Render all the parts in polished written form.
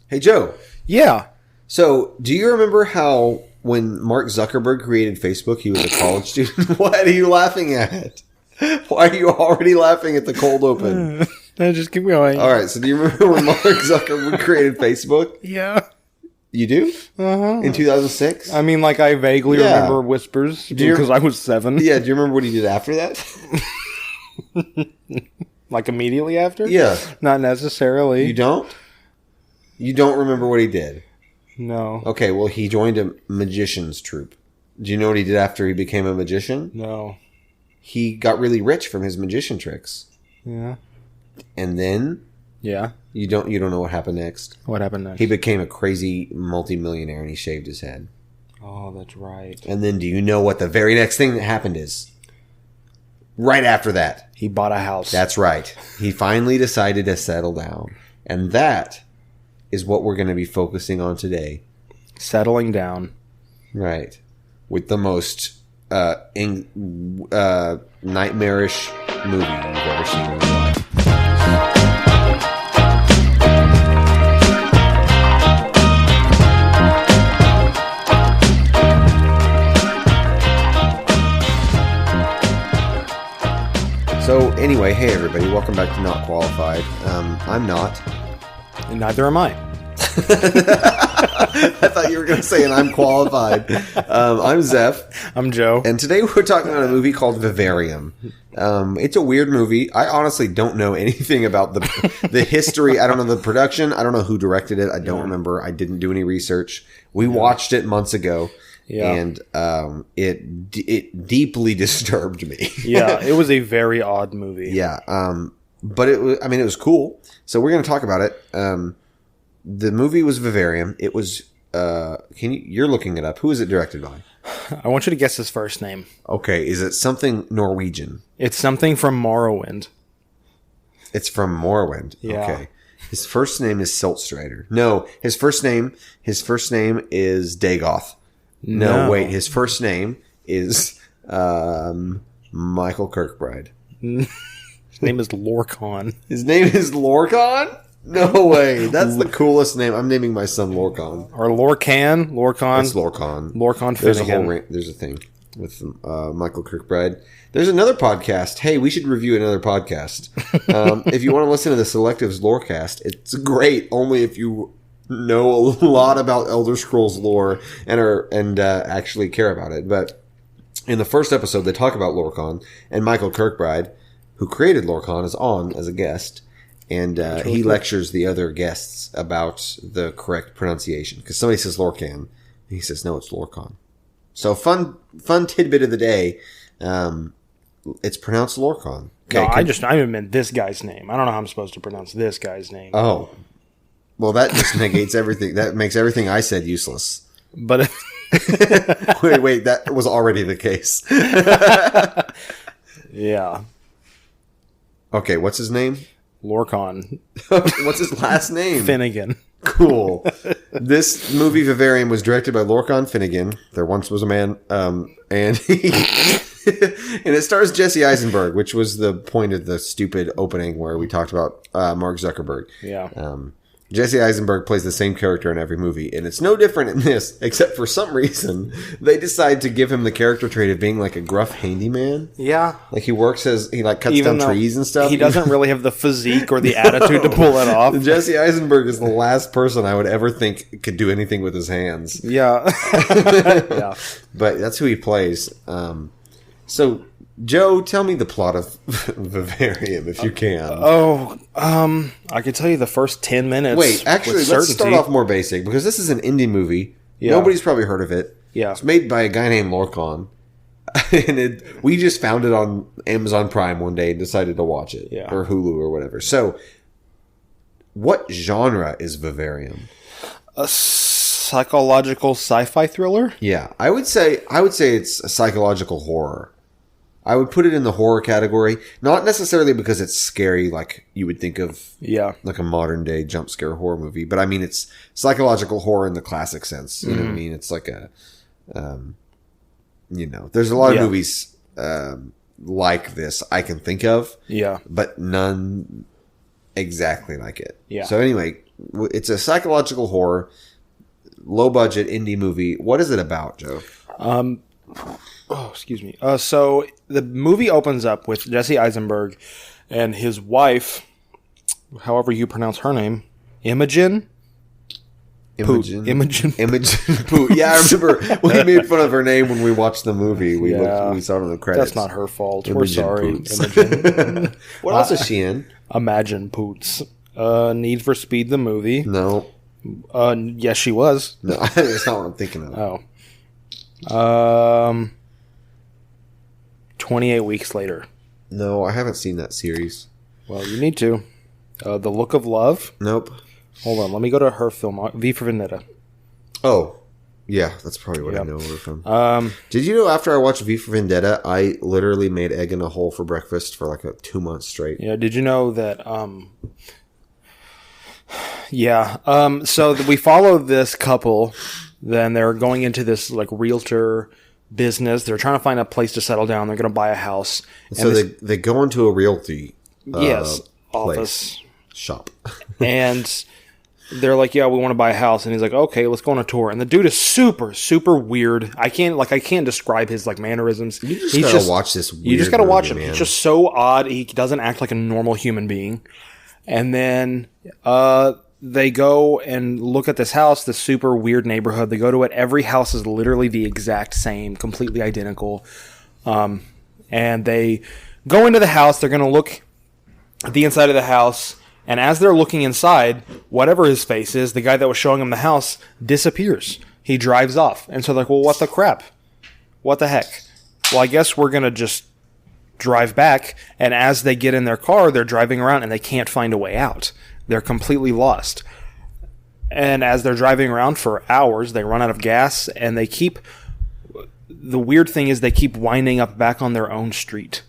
Hey, Joe. Yeah. So, do you remember how when Mark Zuckerberg created Facebook, he was a college student? What are you laughing at? Why are you already laughing at the cold open? No, just keep going. All right. So, do you remember when Mark Zuckerberg created Facebook? Yeah. You do? Uh-huh. In 2006? I mean, like, I vaguely remember whispers because I was 7. Yeah. Do you remember what he did after that? Like, immediately after? Yeah. Not necessarily. You don't? You don't remember what he did? No. Okay, well, he joined a magician's troupe. Do you know what he did after he became a magician? No. He got really rich from his magician tricks. Yeah. And then Yeah. you don't know what happened next. What happened next? He became a crazy multimillionaire and he shaved his head. Oh, that's right. And then do you know what the very next thing that happened is? Right after that. He bought a house. That's right. He finally decided to settle down. And that is what we're going to be focusing on today. Settling down. Right. With the most nightmarish movie you've ever seen in your life. So anyway, hey everybody, welcome back to Not Qualified. I'm not. And neither am I. I thought you were going to say, and I'm qualified. I'm Zeph. I'm Joe. And today we're talking about a movie called Vivarium. It's a weird movie. I honestly don't know anything about the history. I don't know the production. I don't know who directed it. I don't remember. I didn't do any research. We watched it months ago. Yeah. And it deeply disturbed me. Yeah, it was a very odd movie. Yeah. But it was cool. So we're going to talk about it. The movie was Vivarium. It was you're looking it up. Who is it directed by? I want you to guess his first name. Okay, is it something Norwegian? It's something from Morrowind. It's from Morrowind. Yeah. Okay. His first name is Siltstrider. No, his first name is Dagoth. No, wait, his first name is Michael Kirkbride. His name is Lorcan. His name is Lorcan? No way. That's the coolest name. I'm naming my son Lorcan. Or Lorcan. Lorcan. It's Lorcan. Lorcan Finnegan. There's a thing with Michael Kirkbride. There's another podcast. Hey, we should review another podcast. If you want to listen to the Selectives Lorecast, it's great only if you know a lot about Elder Scrolls lore and actually care about it. But in the first episode, they talk about Lorcan, and Michael Kirkbride, who created Lorcan, is on as a guest. And he lectures the other guests about the correct pronunciation. Because somebody says Lorcan, and he says, no, it's Lorcan. So fun tidbit of the day. It's pronounced Lorcan. Okay, no, I meant this guy's name. I don't know how I'm supposed to pronounce this guy's name. Oh. Well, that just negates everything. That makes everything I said useless. But wait, that was already the case. Yeah. Okay, what's his name? Lorcan. What's his last name? Finnegan. Cool. This movie Vivarium was directed by Lorcan Finnegan. There once was a man, and he and it stars Jesse Eisenberg, which was the point of the stupid opening where we talked about Mark Zuckerberg. Yeah. Jesse Eisenberg plays the same character in every movie, and it's no different in this, except for some reason they decide to give him the character trait of being like a gruff handyman. Yeah. Like he works he cuts down trees and stuff. He doesn't really have the physique or the attitude to pull it off. Jesse Eisenberg is the last person I would ever think could do anything with his hands. Yeah. Yeah. But that's who he plays. So, Joe, tell me the plot of Vivarium, if you can. I could tell you the first 10 minutes. Wait, actually, let's start off more basic, because this is an indie movie. Yeah. Nobody's probably heard of it. Yeah. It's made by a guy named Lorcan. And we just found it on Amazon Prime one day and decided to watch it. Yeah. Or Hulu or whatever. So, what genre is Vivarium? A psychological sci-fi thriller? Yeah. I would say it's a psychological horror. I would put it in the horror category, not necessarily because it's scary like you would think of like a modern day jump scare horror movie, but I mean it's psychological horror in the classic sense. You know what I mean? It's like a there's a lot of movies like this I can think of. Yeah. But none exactly like it. Yeah. So anyway, It's a psychological horror, low budget indie movie. What is it about, Joe? Excuse me. So the movie opens up with Jesse Eisenberg and his wife, however you pronounce her name, Imogen. Imogen Poot. Yeah, I remember we made fun of her name when we watched the movie. We saw it in the credits. That's not her fault. Imogen We're sorry, Poots. Imogen. What else is she in? Imagine Poots. Need for Speed, the movie. No. Yes, she was. No, that's not what I'm thinking of. Oh. 28 Weeks Later. No, I haven't seen that series. Well, you need to. The Look of Love. Nope. Hold on, let me go to her film. V for Vendetta. Oh, yeah, that's probably what I know her from. Did you know after I watched V for Vendetta, I literally made egg in a hole for breakfast for like 2 months straight? Yeah, did you know that... so we follow this couple. Then they're going into this like realtor business. They're trying to find a place to settle down. They're going to buy a house. So they go into a realty office shop. And they're like, yeah, we want to buy a house. And he's like, okay, let's go on a tour. And the dude is super, super weird. I can't describe his like mannerisms. You just gotta watch this weird You just gotta watch him. man. He's just so odd. He doesn't act like a normal human being. And then they go and look at this house, this super weird neighborhood. They go to it. Every house is literally the exact same, completely identical. And they go into the house. They're going to look at the inside of the house. And as they're looking inside, whatever his face is, the guy that was showing them the house disappears. He drives off. And so they're like, well, what the crap? What the heck? Well, I guess we're going to just drive back. And as they get in their car, they're driving around and they can't find a way out. They're completely lost. And as they're driving around for hours, they run out of gas, and the weird thing is they keep winding up back on their own street.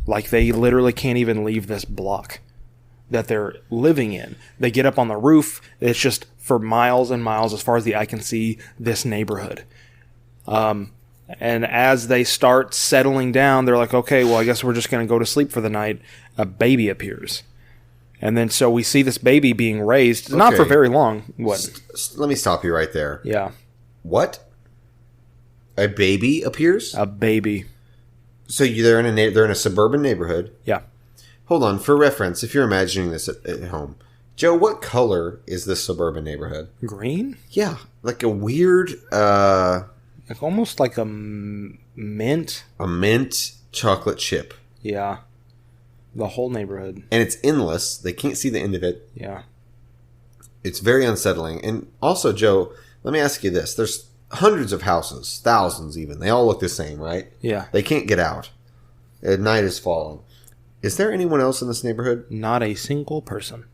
Like they literally can't even leave this block that they're living in. They get up on the roof. It's just for miles and miles, as far as the eye can see, this neighborhood. And as they start settling down, they're like, okay, well, I guess we're just going to go to sleep for the night. A baby appears. And then so we see this baby being raised, not for very long. What? Let me stop you right there. Yeah. What? A baby appears? A baby. So they're in a suburban neighborhood. Yeah. Hold on, for reference, if you're imagining this at home, Joe, what color is this suburban neighborhood? Green? Yeah, like a weird, like almost like a mint. A mint chocolate chip. Yeah. The whole neighborhood. And it's endless. They can't see the end of it. Yeah. It's very unsettling. And also, Joe, let me ask you this. There's hundreds of houses, thousands even. They all look the same, right? Yeah. They can't get out. Night is falling. Is there anyone else in this neighborhood? Not a single person.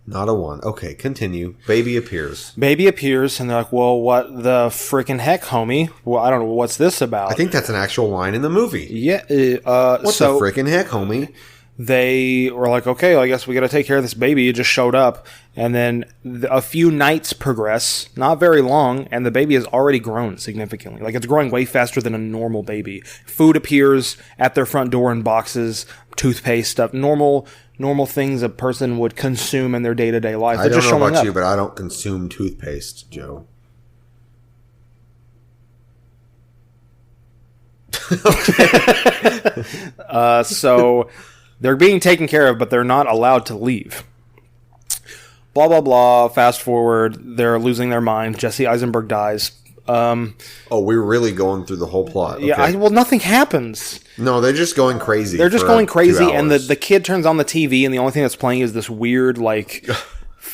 Not a one. Okay, continue. Baby appears. Baby appears, and they're like, well, what the freaking heck, homie? Well, I don't know. What's this about? I think that's an actual line in the movie. Yeah. What the freaking heck, homie? They were like, okay, well, I guess we got to take care of this baby. It just showed up. And then a few nights progress, not very long, and the baby has already grown significantly. Like, it's growing way faster than a normal baby. Food appears at their front door in boxes, toothpaste stuff, normal things a person would consume in their day-to-day life. I don't know about you, but I don't consume toothpaste, Joe. So they're being taken care of, but they're not allowed to leave. Blah, blah, blah. Fast forward. They're losing their mind. Jesse Eisenberg dies. We're really going through the whole plot. Okay. Yeah, nothing happens. No, they're just going crazy. They're just going crazy, and the kid turns on the TV, and the only thing that's playing is this weird, like...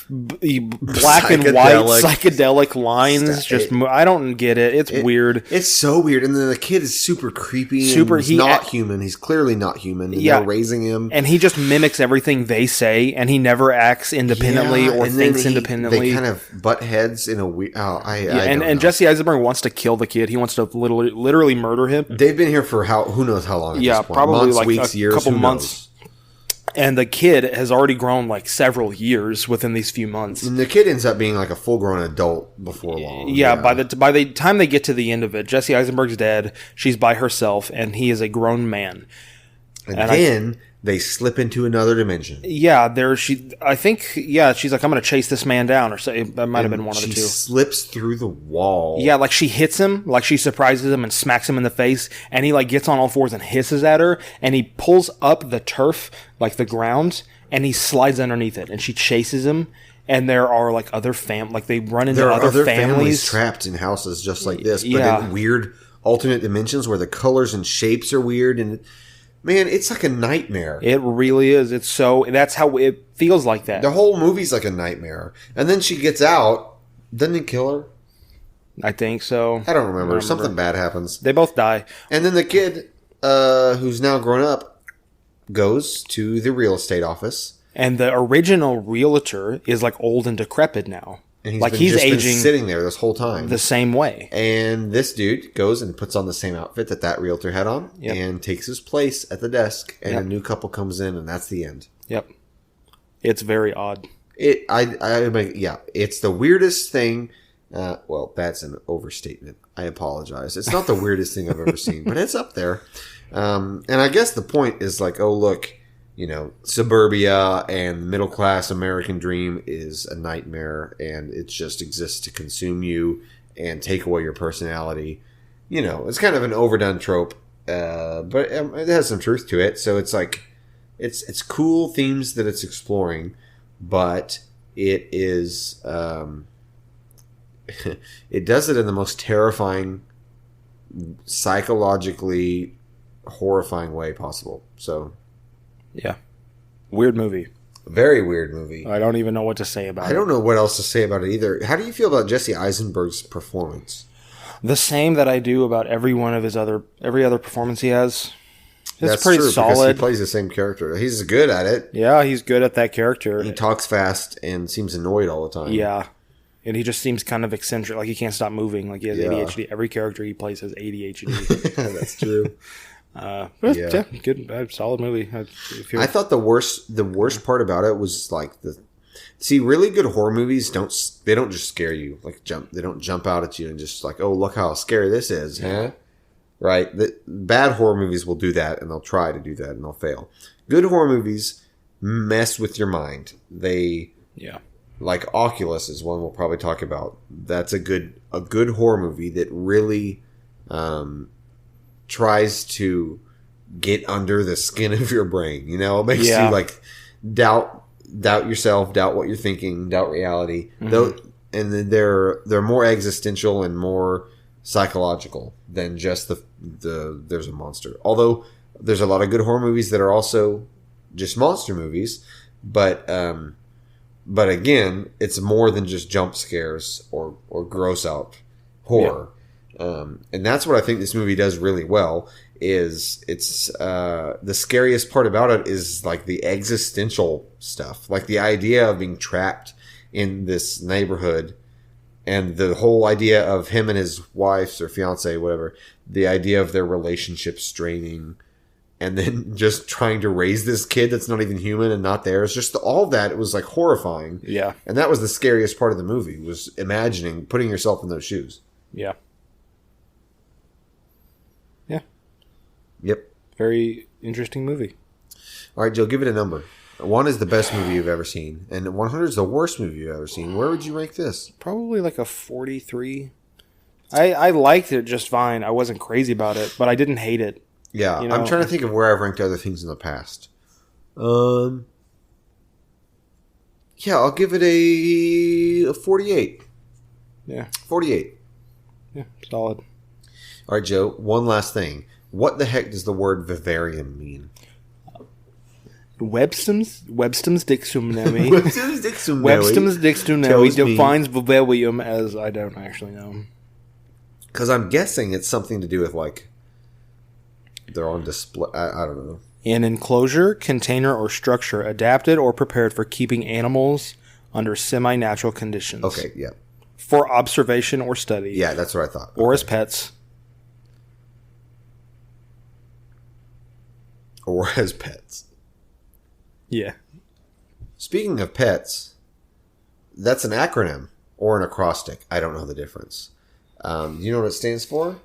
black and white psychedelic lines. I don't get it. It's weird. It's so weird. And then the kid is super creepy. He's not human. He's clearly not human. And they're raising him, and he just mimics everything they say, and he never acts independently or thinks independently. They kind of butt heads in a weird. And Jesse Eisenberg wants to kill the kid. He wants to literally murder him. They've been here for who knows how long? At this point. Probably months, like weeks, years, couple months. And the kid has already grown like several years within these few months. And the kid ends up being like a full-grown adult before long. Yeah, by the time they get to the end of it, Jesse Eisenberg's dead. She's by herself, and he is a grown man. And then they slip into another dimension. Yeah, I think she's like, I'm going to chase this man down, or say that might have been one of the two. She slips through the wall. Yeah, like she hits him, like she surprises him and smacks him in the face, and he like gets on all fours and hisses at her, and he pulls up the turf, like the ground, and he slides underneath it, and she chases him. And there are like other they run into other families trapped in houses just like this, but in weird alternate dimensions where the colors and shapes are weird. And man, it's like a nightmare. It really is. That's how it feels like that. The whole movie's like a nightmare. And then she gets out. Doesn't he kill her? I think so. I don't remember. Something bad happens. They both die. And then the kid, who's now grown up, goes to the real estate office. And the original realtor is like old and decrepit now. And he's aging, sitting there this whole time the same way. And this dude goes and puts on the same outfit that realtor had on, and takes his place at the desk. And a new couple comes in, and that's the end. Yep, it's very odd. It's the weirdest thing. Well, that's an overstatement. I apologize. It's not the weirdest thing I've ever seen, but it's up there. And I guess the point is like, oh look. Suburbia and middle class American dream is a nightmare, and it just exists to consume you and take away your personality. It's kind of an overdone trope, but it has some truth to it. So it's like, it's cool themes that it's exploring, but it is, it does it in the most terrifying, psychologically horrifying way possible. So. Yeah. Weird movie. Very weird movie. I don't even know what to say about it. I don't know what else to say about it either. How do you feel about Jesse Eisenberg's performance? The same that I do about every other performance he has. That's pretty true, solid. He plays the same character. He's good at it. Yeah, he's good at that character. He talks fast and seems annoyed all the time. Yeah. And he just seems kind of eccentric. Like he can't stop moving. Like he has ADHD. Every character he plays has ADHD. That's true. Good, solid movie. I thought the worst part about it was like really good horror movies don't just scare you, they don't jump out at you and just like, oh look how scary this is, huh? Right? The bad horror movies will do that, and they'll try to do that and they'll fail. Good horror movies mess with your mind. Like Oculus is one we'll probably talk about. That's a good horror movie that really tries to get under the skin of your brain. It makes you like doubt yourself, doubt what you're thinking, doubt reality. Mm-hmm. And then they're more existential and more psychological than just the there's a monster. Although there's a lot of good horror movies that are also just monster movies, but again, it's more than just jump scares or gross out horror. And that's what I think this movie does really well. Is it's the scariest part about it is like the existential stuff, like the idea of being trapped in this neighborhood, and the whole idea of him and his wife's or fiance, whatever, the idea of their relationship straining, and then just trying to raise this kid that's not even human and not theirs. Just all that, it was like horrifying. Yeah, and that was the scariest part of the movie, was putting yourself in those shoes. Yeah. Yep. Very interesting movie. All right, Joe, give it a number. 1 is the best movie you've ever seen, and 100 is the worst movie you've ever seen. Where would you rank this? Probably like a 43. I liked it just fine. I wasn't crazy about it, but I didn't hate it. Yeah, I'm trying to think of where I've ranked other things in the past. Yeah, I'll give it a 48. Yeah. 48. Yeah, solid. All right, Joe, one last thing. What the heck does the word vivarium mean? Webster's Dictionary. Webster's Dictionary defines vivarium as, I don't actually know. Because I'm guessing it's something to do with like they're on display. I don't know. An enclosure, container, or structure adapted or prepared for keeping animals under semi-natural conditions. Okay, yeah. For observation or study. Yeah, that's what I thought. Or as pets. Or as pets. Yeah. Speaking of pets, that's an acronym or an acrostic. I don't know the difference. You know what it stands for?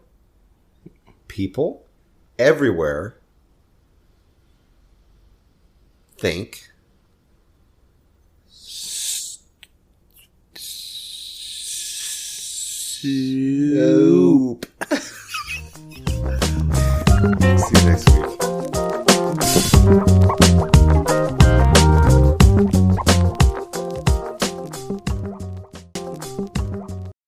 People everywhere Think.